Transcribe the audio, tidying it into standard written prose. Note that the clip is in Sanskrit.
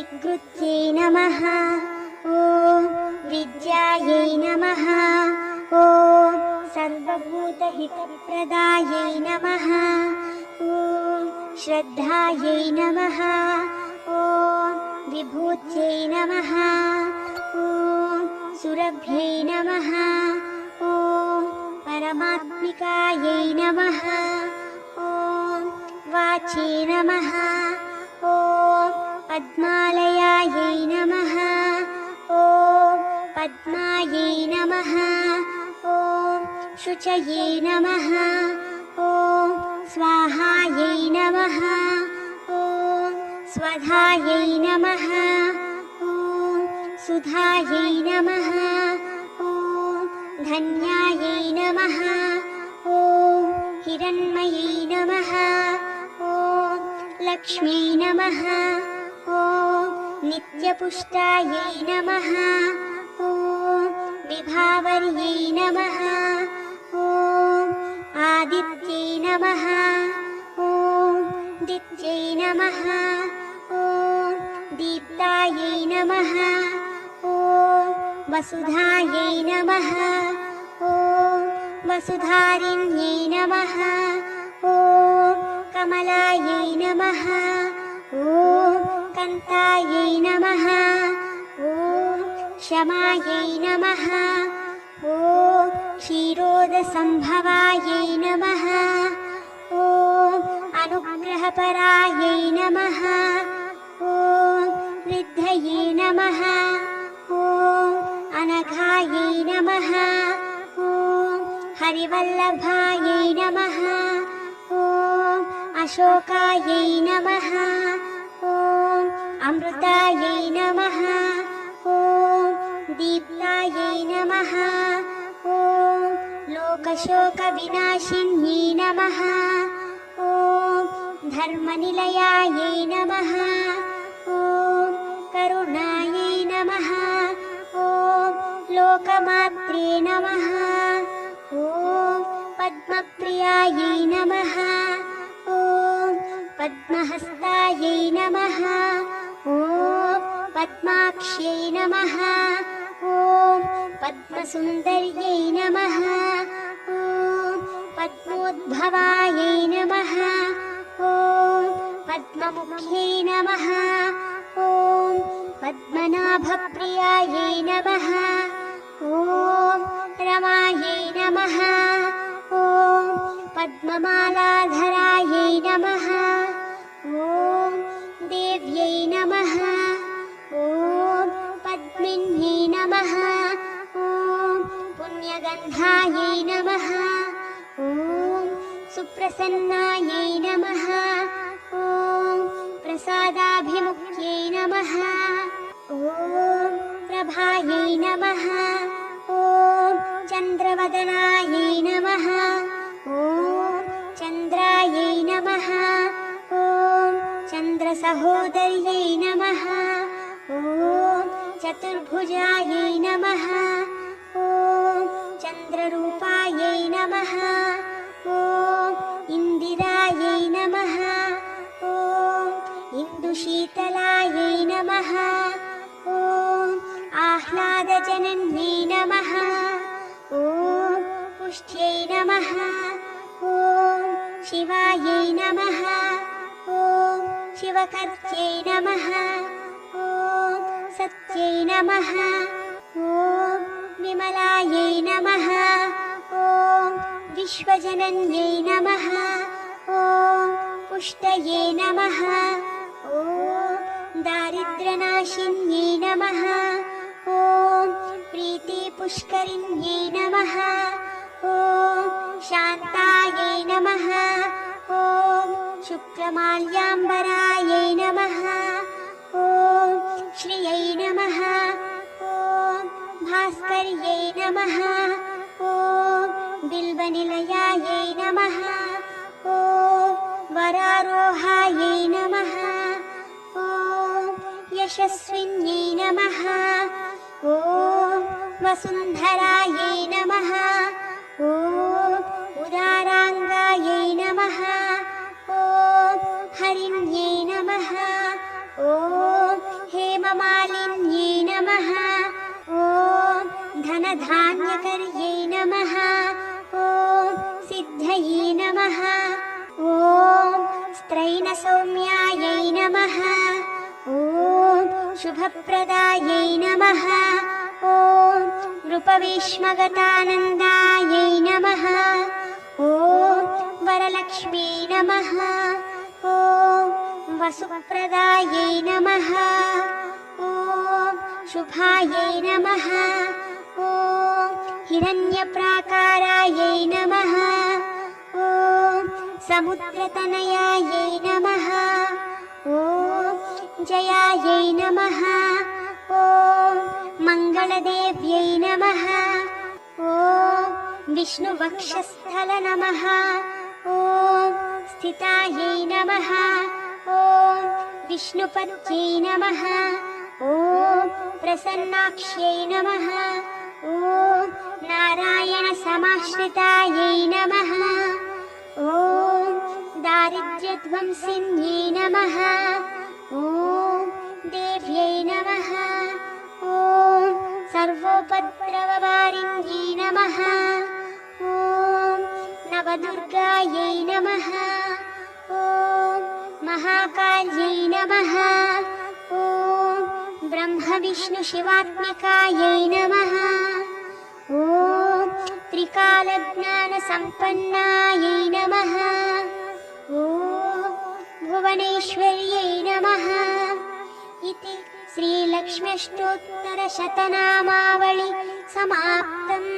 विकृत्यै नमः। ॐ विद्यायै नमः। ॐ सर्वभूतहितप्रदायै नमः। ॐ श्रद्धायै नमः। ॐ विभूत्यै नमः। ॐ सुरभ्यै नमः। ॐ परमात्मिकायै नमः। ॐ वाचे नमः। ॐ पद्मालयायै नमः। ॐ पद्मायै नमः। ॐ शुचये नमः। ॐ स्वाहायै नमः। ॐ स्वधायै नमः। ॐ सुधायै नमः। ॐ धन्यायै नमः। ॐ हिरण्मयै नमः। ॐ लक्ष्म्यै नमः। ॐ नित्यपुष्टायै नमः। ॐ विभावर्यै नमः। ॐ आदित्यै नमः। ॐ दित्यै नमः। ॐ दीप्तायै नमः। ॐ वसुधायै नमः। ॐ वसुधारिण्यै नमः। ॐ कमलायै नमः। ॐ कान्तायै नमः। ॐ क्षमायै नमः। ॐ क्षीरोदसम्भवायै नमः। ॐ अनुग्रहपरायै नमः। ॐ वृद्धये नमः। ॐ अनघायै नमः। ॐ हरिवल्लभायै नमः। ॐ अशोकायै नमः। ॐ अमृतायै नमः। ॐ दीप्तायै नमः। ॐ लोकशोकविनाशिन्यै नमः। ॐ धर्मनिलयायै नमः। ॐ करुणायै नमः। ॐ लोकमात्रे नमः। ॐ पद्मप्रियायै नमः। ॐ पद्महस्तायै नमः। ॐ पद्माक्ष्यै नमः। ॐ पद्मसुन्दर्यै नमः। ॐ पद्मोद्भवायै नमः। ॐ पद्ममुख्यै नमः। ॐ पद्मनाभप्रियायै नमः। ॐ रमायै नमः। ॐ पद्ममालाधरायै नमः। ॐ देव्यै नमः। ॐ पद्मिन्यै नमः। ॐ पुण्यगन्धायै नमः। ॐ सुप्रसन्नायै नमः। ॐ प्रसादाभिमुख्यै नमः। ॐ प्रभायै नमः। ॐ चन्द्रवदनायै नमः। ॐ चन्द्रायै नमः। ॐ चन्द्रसहोदर्यै नमः। ॐ चतुर्भुजायै नमः। ॐ चन्द्ररूपायै नमः। ॐ इन्दिरायै नमः। ॐ इन्दुशीतलायै नमः। ॐ आह्लादजनन्यै नमः। ॐ पुष्ट्यै नमः। ॐ शिवायै नमः। ॐ शिवकर्त्यै नमः। ॐ सत्यै नमः। ॐ विमलायै नमः। ॐ विश्वजनन्यै नमः। ॐ पुष्टये नमः। ॐ दारिद्र्यनाशिन्यै नमः। ॐ प्रीतिपुष्करिण्यै नमः। ॐ शान्तायै नमः। ॐ शुक्लमाल्याम्बरायै नमः। ॐ श्रियै नमः। ॐ भास्कर्यै नमः। ॐ बिल्वनिलयायै नमः। ॐ वरारोहायै नमः। ॐ यशस्विन्यै नमः। ॐ वसुन्धरायै नमः। ॐ उदाराङ्गायै नमः। ॐ हरिण्यै नमः। ॐ वक्त्रैनसौम्यायै नमः। ॐ शुभप्रदायै नमः। ॐ नृपविष्मगतानन्दायै नमः। ॐ वरलक्ष्मी नमः। ॐ वसुप्रदायै नमः। ॐ शुभायै नमः। ॐ हिरण्यप्राकारायै नमः। ॐ समुद्रतनयायै नमः। ॐ जयायै नमः। ॐ मङ्गलदेव्यै नमः। ॐ विष्णुवक्षस्थल नमः। ॐ स्थितायै नमः। ॐ विष्णुपत्यै नमः। ॐ प्रसन्नाक्ष्यै नमः। ॐ नारायणसमाश्रितायै नमः। ॐ दारिद्र्यध्वंसिन्यै नमः। ॐ देव्यै नमः। ॐ सर्वोपद्रववारिण्यै नमः। ॐ नवदुर्गायै नमः। ॐ महाकाल्यै नमः। ॐ ब्रह्मविष्णुशिवात्मिकायै नमः। ॐ त्रिकालज्ञानसम्पन्नायै नमः। ॐ भुवनेश्वर्यै नमः। इति श्रीलक्ष्म्यष्टोत्तरशतनामावळि समाप्तम्।